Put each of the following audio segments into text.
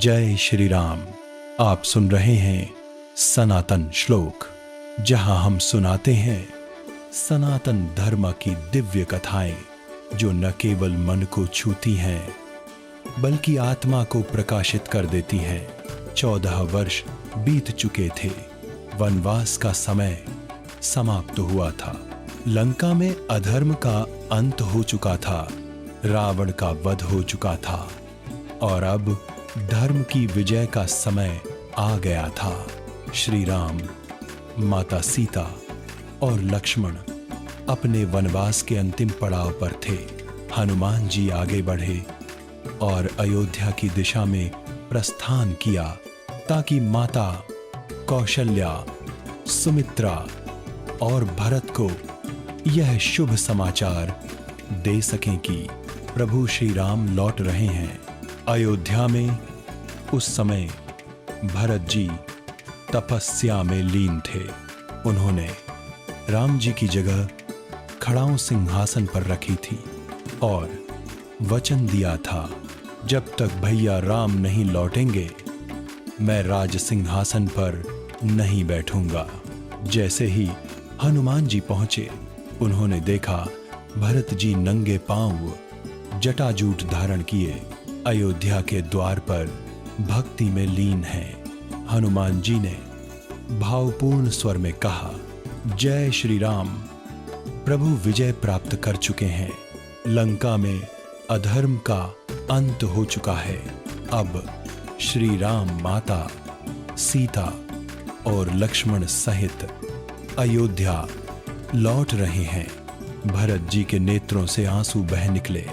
जय श्री राम। आप सुन रहे हैं सनातन श्लोक, जहां हम सुनाते हैं सनातन धर्म की दिव्य कथाएं, जो न केवल मन को छूती हैं बल्कि आत्मा को प्रकाशित कर देती हैं। 14 वर्ष बीत चुके थे। वनवास का समय समाप्त हुआ था। लंका में अधर्म का अंत हो चुका था। रावण का वध हो चुका था और अब धर्म की विजय का समय आ गया था। श्री राम, माता सीता और लक्ष्मण अपने वनवास के अंतिम पड़ाव पर थे। हनुमान जी आगे बढ़े और अयोध्या की दिशा में प्रस्थान किया ताकि माता कौशल्या, सुमित्रा और भरत को यह शुभ समाचार दे सकें कि प्रभु श्री राम लौट रहे हैं। अयोध्या में उस समय भरत जी तपस्या में लीन थे। उन्होंने राम जी की जगह खड़ाऊं सिंहासन पर रखी थी और वचन दिया था, जब तक भैया राम नहीं लौटेंगे मैं राज सिंहासन पर नहीं बैठूंगा। जैसे ही हनुमान जी पहुंचे, उन्होंने देखा भरत जी नंगे पांव जटाजूट धारण किए अयोध्या के द्वार पर भक्ति में लीन हैं। हनुमान जी ने भावपूर्ण स्वर में कहा, जय श्री राम। प्रभु विजय प्राप्त कर चुके हैं। लंका में अधर्म का अंत हो चुका है। अब श्री राम, माता सीता और लक्ष्मण सहित अयोध्या लौट रहे हैं। भरत जी के नेत्रों से आंसू बह निकले।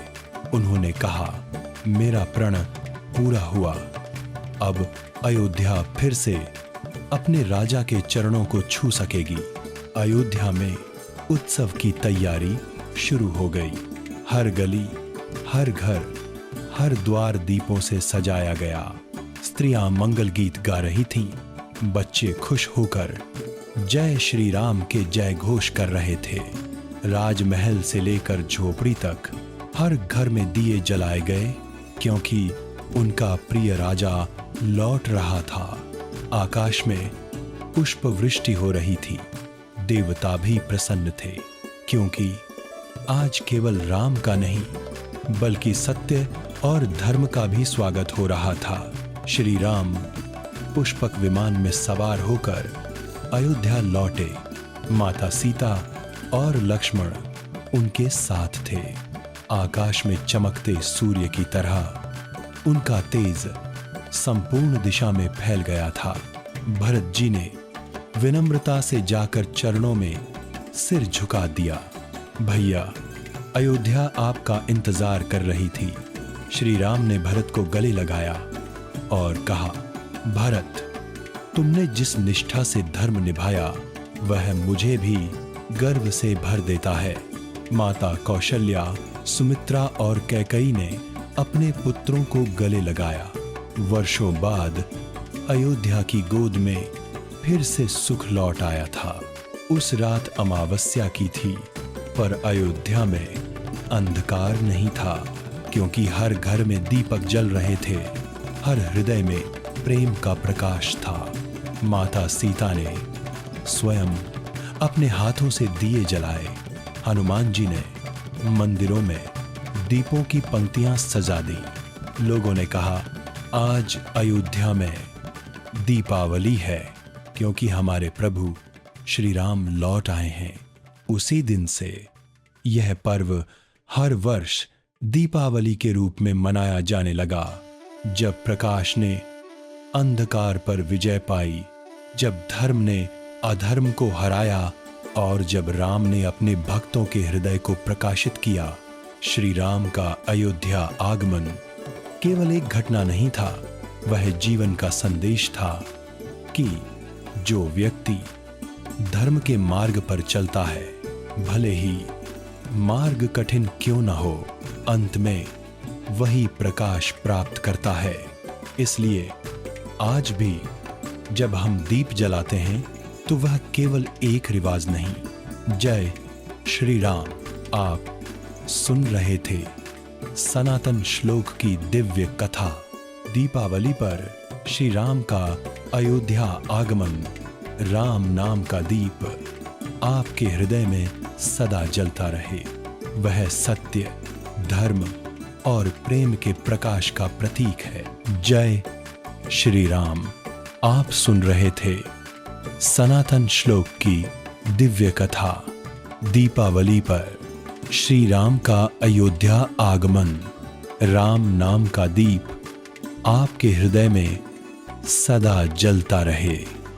उन्होंने कहा, मेरा प्रण पूरा हुआ। अब अयोध्या फिर से अपने राजा के चरणों को छू सकेगी। अयोध्या में उत्सव की तैयारी शुरू हो गई। हर गली, हर घर, हर द्वार दीपों से सजाया गया। स्त्रियां मंगल गीत गा रही थीं। बच्चे खुश होकर जय श्री राम के जय घोष कर रहे थे। राजमहल से लेकर झोपड़ी तक हर घर में दिए जलाए गए, क्योंकि उनका प्रिय राजा लौट रहा था। आकाश में पुष्प वृष्टि हो रही थी। देवता भी प्रसन्न थे, क्योंकि आज केवल राम का नहीं बल्कि सत्य और धर्म का भी स्वागत हो रहा था। श्री राम पुष्पक विमान में सवार होकर अयोध्या लौटे। माता सीता और लक्ष्मण उनके साथ थे। आकाश में चमकते सूर्य की तरह उनका तेज संपूर्ण दिशा में फैल गया था। भरत जी ने विनम्रता से जाकर चरणों में सिर झुका दिया। भैया, अयोध्या आपका इंतजार कर रही थी। श्री राम ने भरत को गले लगाया और कहा, भरत, तुमने जिस निष्ठा से धर्म निभाया वह मुझे भी गर्व से भर देता है। माता कौशल्या, सुमित्रा और कैकेयी ने अपने पुत्रों को गले लगाया। वर्षों बाद अयोध्या की गोद में फिर से सुख लौट आया था। उस रात अमावस्या की थी, पर अयोध्या में अंधकार नहीं था, क्योंकि हर घर में दीपक जल रहे थे। हर हृदय में प्रेम का प्रकाश था। माता सीता ने स्वयं अपने हाथों से दिए जलाए। हनुमान जी ने मंदिरों में दीपों की पंक्तियां सजा दी। लोगों ने कहा, आज अयोध्या में दीपावली है, क्योंकि हमारे प्रभु श्री राम लौट आए हैं। उसी दिन से यह पर्व हर वर्ष दीपावली के रूप में मनाया जाने लगा। जब प्रकाश ने अंधकार पर विजय पाई, जब धर्म ने अधर्म को हराया और जब राम ने अपने भक्तों के हृदय को प्रकाशित किया। श्री राम का अयोध्या आगमन केवल एक घटना नहीं था, वह जीवन का संदेश था कि जो व्यक्ति धर्म के मार्ग पर चलता है, भले ही मार्ग कठिन क्यों न हो, अंत में वही प्रकाश प्राप्त करता है। इसलिए आज भी जब हम दीप जलाते हैं तो वह केवल एक रिवाज नहीं। जय श्री राम। आप सुन रहे थे सनातन श्लोक की दिव्य कथा, दीपावली पर श्री राम का अयोध्या आगमन, राम नाम का दीप आपके हृदय में सदा जलता रहे। वह सत्य, धर्म और प्रेम के प्रकाश का प्रतीक है। जय श्री राम। आप सुन रहे थे सनातन श्लोक की दिव्य कथा, दीपावली पर श्री राम का अयोध्या आगमन, राम नाम का दीप आपके हृदय में सदा जलता रहे।